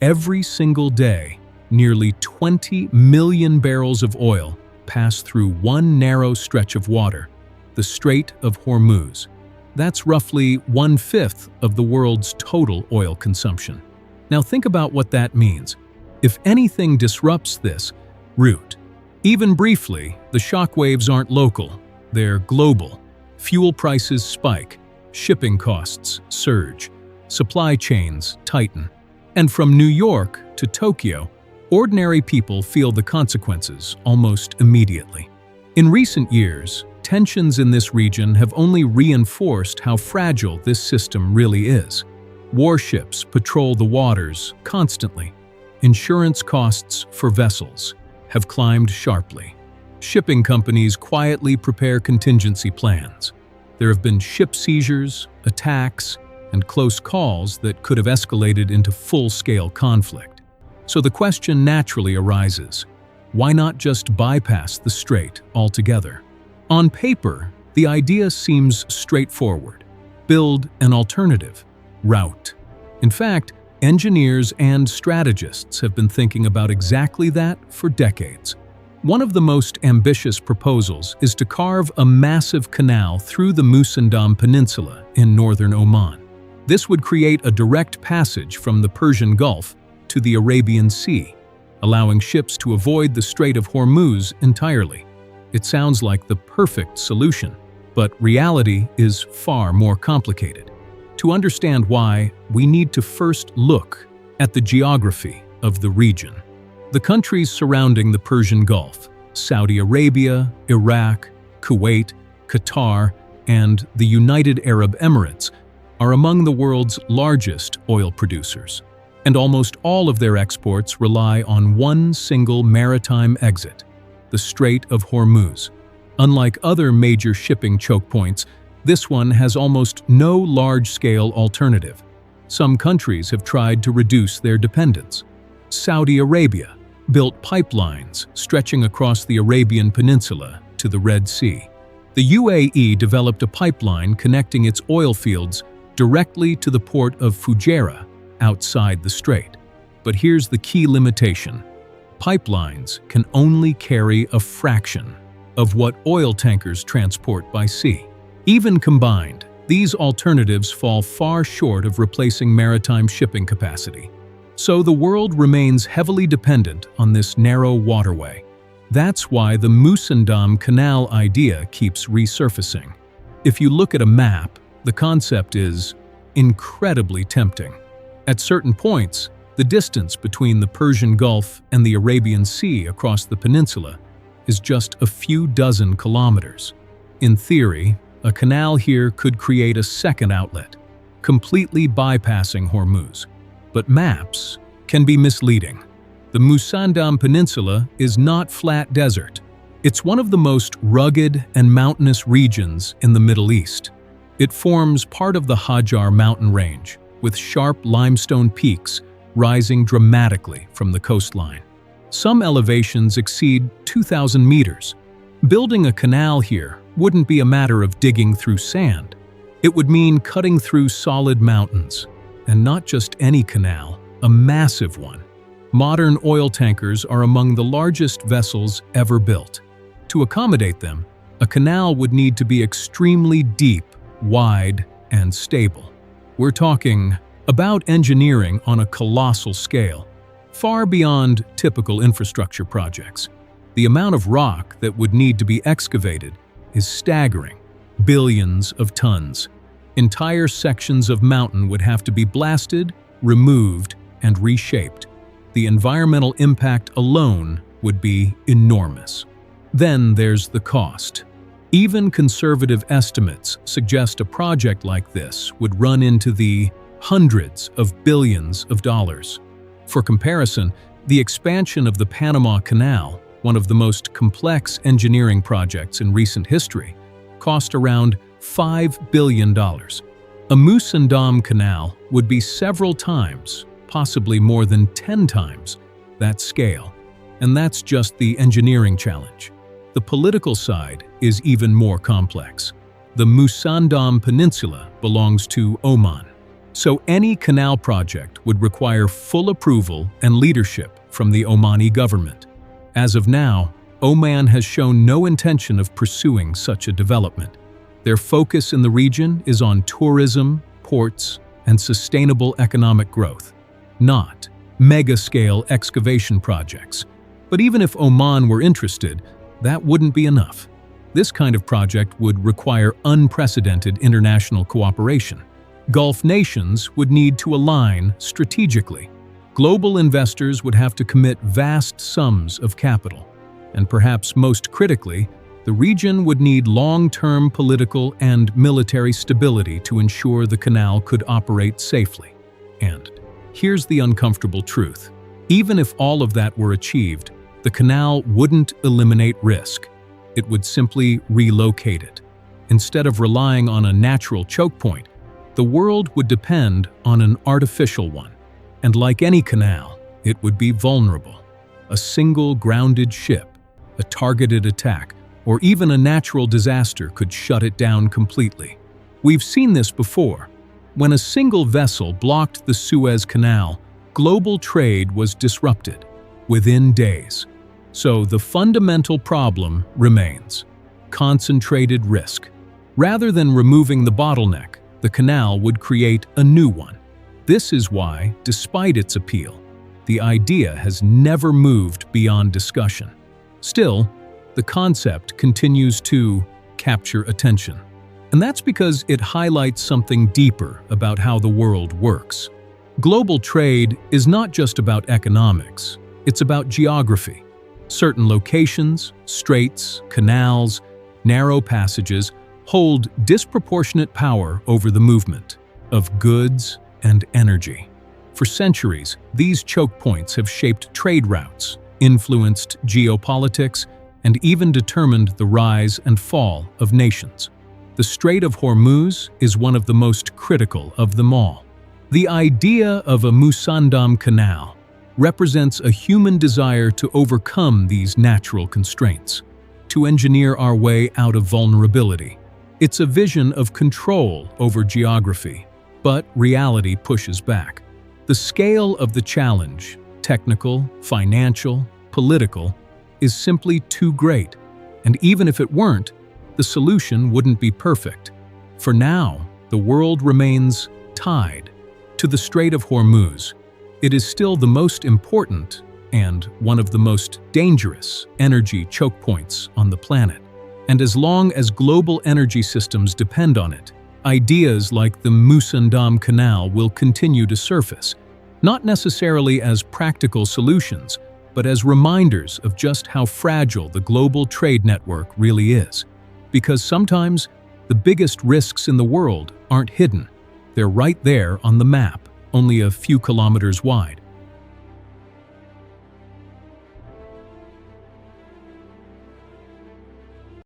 Every single day, nearly 20 million barrels of oil pass through one narrow stretch of water, the Strait of Hormuz. That's roughly 1/5 of the world's total oil consumption. Now think about what that means. If anything disrupts this route, even briefly, the shockwaves aren't local, they're global. Fuel prices spike, shipping costs surge, supply chains tighten. And from New York to Tokyo, ordinary people feel the consequences almost immediately. In recent years, tensions in this region have only reinforced how fragile this system really is. Warships patrol the waters constantly. Insurance costs for vessels have climbed sharply. Shipping companies quietly prepare contingency plans. There have been ship seizures, attacks, and close calls that could have escalated into full-scale conflict. So the question naturally arises, why not just bypass the strait altogether? On paper, the idea seems straightforward. Build an alternative route. In fact, engineers and strategists have been thinking about exactly that for decades. One of the most ambitious proposals is to carve a massive canal through the Musandam Peninsula in northern Oman. This would create a direct passage from the Persian Gulf to the Arabian Sea, allowing ships to avoid the Strait of Hormuz entirely. It sounds like the perfect solution, but reality is far more complicated. To understand why, we need to first look at the geography of the region. The countries surrounding the Persian Gulf, Saudi Arabia, Iraq, Kuwait, Qatar, and the United Arab Emirates, are among the world's largest oil producers, and almost all of their exports rely on one single maritime exit, the Strait of Hormuz. Unlike other major shipping choke points, this one has almost no large-scale alternative. Some countries have tried to reduce their dependence. Saudi Arabia built pipelines stretching across the Arabian Peninsula to the Red Sea. The UAE developed a pipeline connecting its oil fields directly to the port of Fujairah outside the strait. But here's the key limitation. Pipelines can only carry a fraction of what oil tankers transport by sea. Even combined, these alternatives fall far short of replacing maritime shipping capacity. So the world remains heavily dependent on this narrow waterway. That's why the Musandam Canal idea keeps resurfacing. If you look at a map, the concept is incredibly tempting. At certain points, the distance between the Persian Gulf and the Arabian Sea across the peninsula is just a few dozen kilometers. In theory, a canal here could create a second outlet, completely bypassing Hormuz. But maps can be misleading. The Musandam Peninsula is not flat desert. It's one of the most rugged and mountainous regions in the Middle East. It forms part of the Hajar mountain range, with sharp limestone peaks rising dramatically from the coastline. Some elevations exceed 2,000 meters. Building a canal here wouldn't be a matter of digging through sand. It would mean cutting through solid mountains. And not just any canal, a massive one. Modern oil tankers are among the largest vessels ever built. To accommodate them, a canal would need to be extremely deep, wide, and stable. We're talking about engineering on a colossal scale, far beyond typical infrastructure projects. The amount of rock that would need to be excavated is staggering, billions of tons. Entire sections of mountain would have to be blasted, removed, and reshaped. The environmental impact alone would be enormous. Then there's the cost. Even conservative estimates suggest a project like this would run into the hundreds of billions of dollars. For comparison, the expansion of the Panama Canal, one of the most complex engineering projects in recent history, cost around $5 billion. A Musandam Canal would be several times, possibly more than 10 times, that scale. And that's just the engineering challenge. The political side is even more complex. The Musandam Peninsula belongs to Oman. So any canal project would require full approval and leadership from the Omani government. As of now, Oman has shown no intention of pursuing such a development. Their focus in the region is on tourism, ports, and sustainable economic growth, not mega-scale excavation projects. But even if Oman were interested, that wouldn't be enough. This kind of project would require unprecedented international cooperation. Gulf nations would need to align strategically. Global investors would have to commit vast sums of capital. And perhaps most critically, the region would need long-term political and military stability to ensure the canal could operate safely. And here's the uncomfortable truth. Even if all of that were achieved, the canal wouldn't eliminate risk. It would simply relocate it. Instead of relying on a natural choke point, the world would depend on an artificial one. And like any canal, it would be vulnerable. A single grounded ship, a targeted attack, or even a natural disaster could shut it down completely. We've seen this before. When a single vessel blocked the Suez Canal, global trade was disrupted within days. So the fundamental problem remains: concentrated risk. Rather than removing the bottleneck, the canal would create a new one. This is why, despite its appeal, the idea has never moved beyond discussion. Still, the concept continues to capture attention. And that's because it highlights something deeper about how the world works. Global trade is not just about economics, it's about geography. Certain locations, straits, canals, narrow passages hold disproportionate power over the movement of goods and energy. For centuries, these choke points have shaped trade routes, influenced geopolitics, and even determined the rise and fall of nations. The Strait of Hormuz is one of the most critical of them all. The idea of a Musandam canal represents a human desire to overcome these natural constraints, to engineer our way out of vulnerability. It's a vision of control over geography, but reality pushes back. The scale of the challenge, technical, financial, political, is simply too great, and even if it weren't, the solution wouldn't be perfect. For now, the world remains tied to the Strait of Hormuz. It is still the most important and one of the most dangerous energy choke points on the planet. And as long as global energy systems depend on it, ideas like the Musandam Canal will continue to surface, not necessarily as practical solutions, but as reminders of just how fragile the global trade network really is. Because sometimes, the biggest risks in the world aren't hidden. They're right there on the map, only a few kilometers wide.